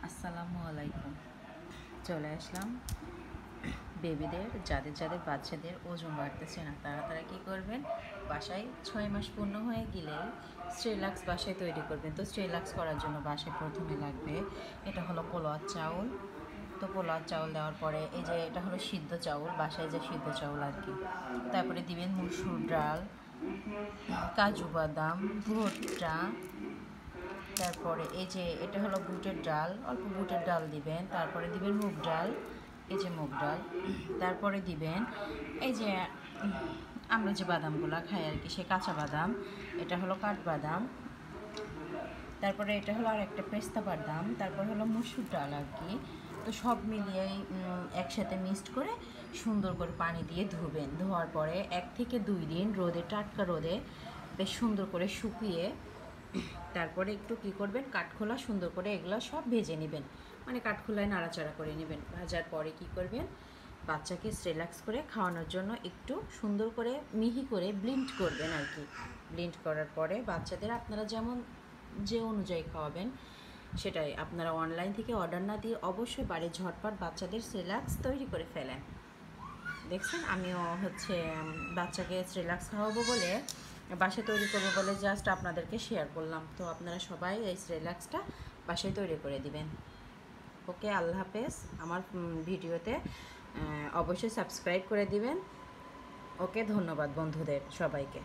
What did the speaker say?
আসসালামু আলাইকুম। চলে আসলাম বেবিদের যাদের বাচ্চাদের ওজন বাড়তেছে না তারা কী করবেন, বাসায় 6 মাস পূর্ণ হয়ে গেলে স্ট্রেলাক্স বাসায় তৈরি করবেন। তো স্ট্রেলাক্স করার জন্য বাসায় প্রথমে লাগবে, এটা হলো পোলাওয়ার চাউল। তো পোলাওয়ার চাউল দেওয়ার পরে এই যে এটা হলো সিদ্ধ চাউল, বাসায় যে সিদ্ধ চাউল আর কি। তারপরে দিবেন মসুর ডাল, কাজু বাদাম, ভুট্টা। তারপরে এই যে এটা হলো বুটের ডাল, অল্প বুটের ডাল দিবেন। তারপরে দিবেন মুগ ডাল, এই যে মুগ ডাল। তারপরে দিবেন এই যে আমরা যে বাদামগুলো খাই আর কি, সে কাঁচা বাদাম, এটা হলো কাঠবাদাম। তারপরে এটা হলো আর একটা পেস্তা বাদাম। তারপর হলো মসুর ডাল আর কি। তো সব মিলিয়েই একসাথে মিক্সড করে সুন্দর করে পানি দিয়ে ধুবেন। ধোয়ার পরে 1 থেকে 2 দিন রোদে, টাটকা রোদে বেশ সুন্দর করে শুকিয়ে তারপরে একটু কী করবেন, কাঠখোলা সুন্দর করে এগুলো সব ভেজে নেবেন, মানে কাঠখোলায় নাড়াচাড়া করে নেবেন। ভাজার পরে কী করবেন, বাচ্চাকে রিল্যাক্স করে খাওয়ানোর জন্য একটু সুন্দর করে মিহি করে ব্লেন্ড করবেন আর কি। ব্লেন্ড করার পরে বাচ্চাদের আপনারা যেমন যে অনুযায়ী খাওয়াবেন সেটাই আপনারা অনলাইন থেকে অর্ডার না দিয়ে অবশ্যই বাড়ির ঝটপট বাচ্চাদের রিল্যাক্স তৈরি করে ফেলেন। দেখছেন, আমিও বাচ্চাকে রিল্যাক্স খাওয়াবো বলে, বাসায় তৈরি করবো বলে জাস্ট আপনাদেরকে শেয়ার করলাম। তো আপনারা সবাই এই রিল্যাক্সটা বাসায় তৈরি করে দিবেন। ওকে, আল্লাহ হাফেজ। আমার ভিডিওতে অবশ্যই সাবস্ক্রাইব করে দিবেন। ওকে, ধন্যবাদ বন্ধুদের সবাইকে।